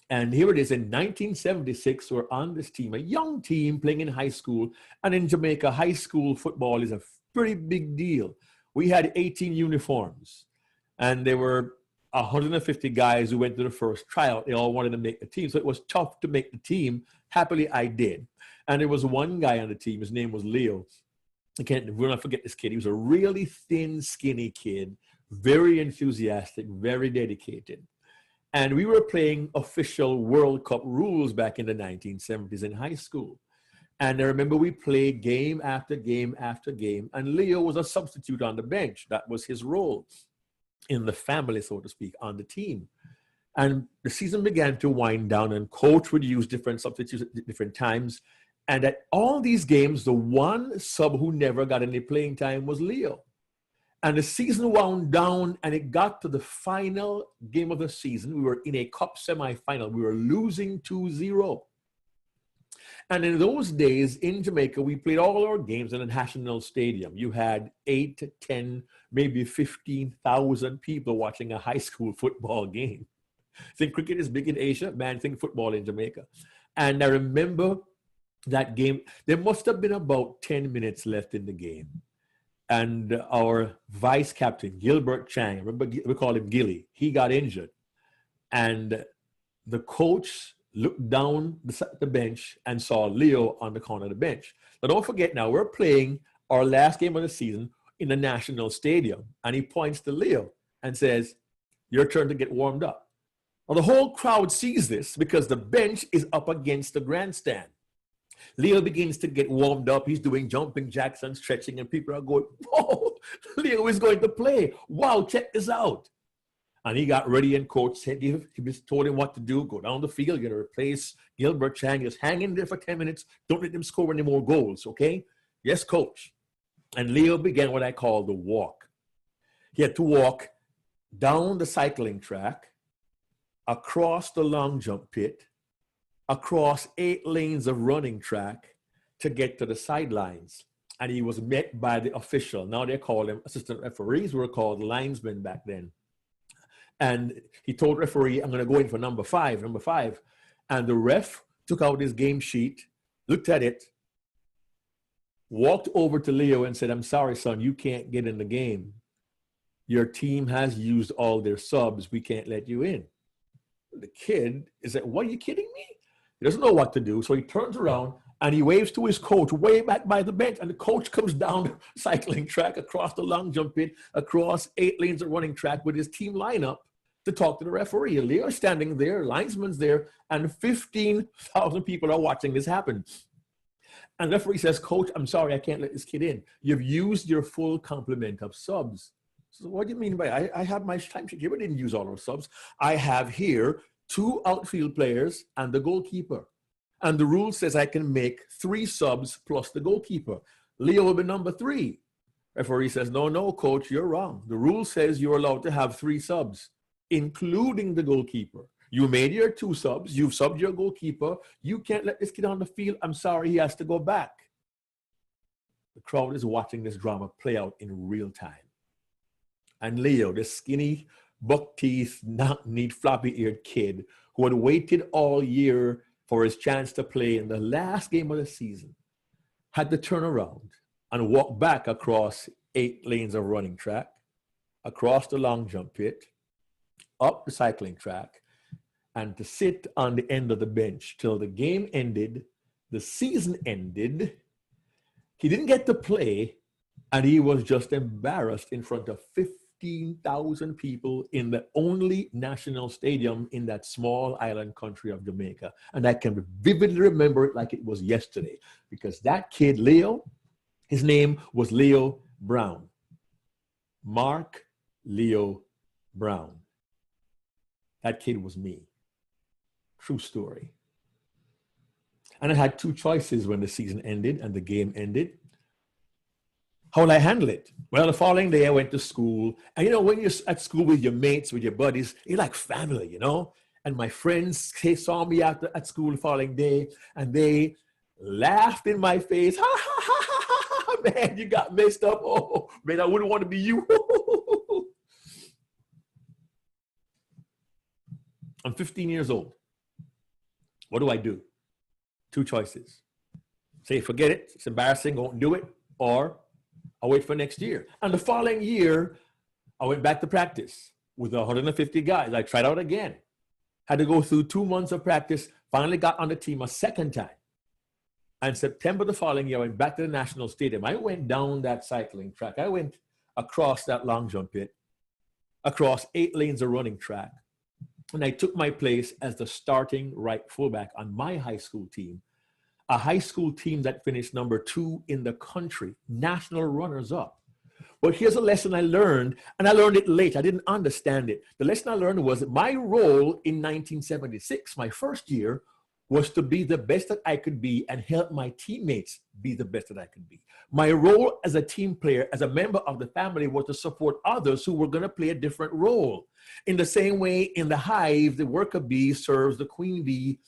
And here it is in 1976, we're on this team, a young team playing in high school. And in Jamaica, high school football is a pretty big deal. We had 18 uniforms, and there were 150 guys who went to the first tryout. They all wanted to make the team. So it was tough to make the team. Happily, I did. And there was one guy on the team. His name was Leo. We'll not forget this kid. He was a really thin, skinny kid, very enthusiastic, very dedicated. And we were playing official World Cup rules back in the 1970s in high school. And I remember we played game after game after game, and Leo was a substitute on the bench. That was his role in the family, so to speak, on the team. And the season began to wind down, and coach would use different substitutes at different times. And at all these games, the one sub who never got any playing time was Leo. And the season wound down, and it got to the final game of the season. We were in a cup semifinal. We were losing 2-0. And in those days in Jamaica, we played all our games in a national stadium. You had 8 to 10, maybe 15,000 people watching a high school football game. Think cricket is big in Asia, man, think football in Jamaica. And I remember that game, there must have been about 10 minutes left in the game. And our vice captain, Gilbert Chang, remember we call him Gilly, he got injured. And the coach looked down the bench and saw Leo on the corner of the bench. But don't forget now, we're playing our last game of the season in the national stadium. And he points to Leo and says, your turn to get warmed up. Well, the whole crowd sees this because the bench is up against the grandstand. Leo begins to get warmed up. He's doing jumping jacks and stretching, and people are going, whoa, Leo is going to play. Wow, check this out. And he got ready, and coach said, he told him what to do. Go down the field, you're going to replace Gilbert Chang. Just hang in there for 10 minutes. Don't let them score any more goals, okay? Yes, coach. And Leo began what I call the walk. He had to walk down the cycling track, across the long jump pit, across 8 lanes of running track to get to the sidelines. And he was met by the official. Now they call them assistant referees, were called linesmen back then. And he told referee, I'm going to go in for number five. And the ref took out his game sheet, looked at it, walked over to Leo and said, I'm sorry, son, you can't get in the game. Your team has used all their subs. We can't let you in. The kid is like, what, are you kidding me? He doesn't know what to do. So he turns around and he waves to his coach way back by the bench. And the coach comes down the cycling track, across the long jump pit, across 8 lanes of running track with his team lineup to talk to the referee. And Leo's standing there, linesman's there, and 15,000 people are watching this happen. And the referee says, Coach, I'm sorry, I can't let this kid in. You've used your full complement of subs. So what do you mean by I have my time sheet here? We didn't use all our subs. I have here 2 outfield players and the goalkeeper. And the rule says I can make 3 subs plus the goalkeeper. Leo will be number 3. Referee says, no, coach, you're wrong. The rule says you're allowed to have 3 subs, including the goalkeeper. You made your 2 subs. You've subbed your goalkeeper. You can't let this kid on the field. I'm sorry, he has to go back. The crowd is watching this drama play out in real time. And Leo, the skinny, buck-teeth, knock-kneed, floppy-eared kid who had waited all year for his chance to play in the last game of the season, had to turn around and walk back across 8 lanes of running track, across the long jump pit, up the cycling track, and to sit on the end of the bench till the game ended, the season ended. He didn't get to play, and he was just embarrassed in front of 15,000 people in the only national stadium in that small island country of Jamaica. And I can vividly remember it like it was yesterday, because that kid, Leo, his name was Leo Brown. Mark Leo Brown. That kid was me. True story. And I had 2 choices when the season ended and the game ended. How will I handle it? Well, the following day I went to school. And you know, when you're at school with your mates, with your buddies, you're like family, you know? And my friends saw me at school the following day, and they laughed in my face. Ha, ha, ha, ha, ha, ha, man, you got messed up. Oh, man, I wouldn't want to be you. I'm 15 years old. What do? Two choices. Say, forget it, it's embarrassing, won't do it, or I'll wait for next year. And the following year, I went back to practice with 150 guys. I tried out again. Had to go through 2 months of practice, finally got on the team a second time. And September the following year, I went back to the National Stadium. I went down that cycling track. I went across that long jump pit, across 8 lanes of running track. And I took my place as the starting right fullback on my high school team, a high school team that finished number 2 in the country, national runners up. But here's a lesson I learned, and I learned it late. I didn't understand it. The lesson I learned was that my role in 1976, my first year, was to be the best that I could be and help my teammates be the best that I could be. My role as a team player, as a member of the family, was to support others who were going to play a different role. In the same way, in the hive, the worker bee serves the queen bee,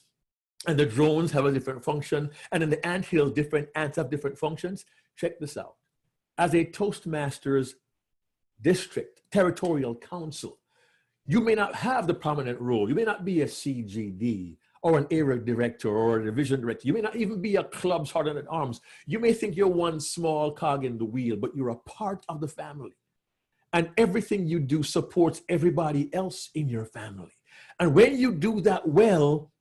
and the drones have a different function, and in the anthill, different ants have different functions. Check this out. As a Toastmasters district, territorial council, you may not have the prominent role. You may not be a CGD or an area director or a division director. You may not even be a club's sergeant at arms. You may think you're one small cog in the wheel, but you're a part of the family. And everything you do supports everybody else in your family. And when you do that well,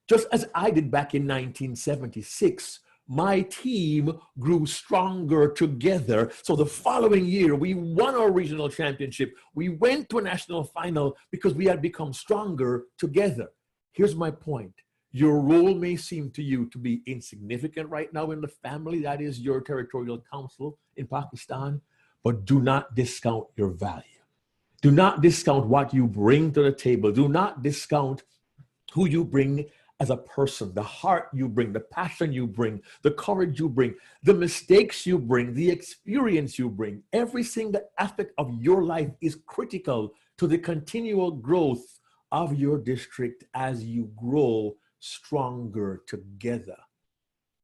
just as I did back in 1976, my team grew stronger together. So the following year, we won our regional championship. We went to a national final because we had become stronger together. Here's my point. Your role may seem to you to be insignificant right now in the family, that is your territorial council in Pakistan, but do not discount your value. Do not discount what you bring to the table. Do not discount who you bring as a person, the heart you bring, the passion you bring, the courage you bring, the mistakes you bring, the experience you bring. Every single aspect of your life is critical to the continual growth of your district as you grow stronger together.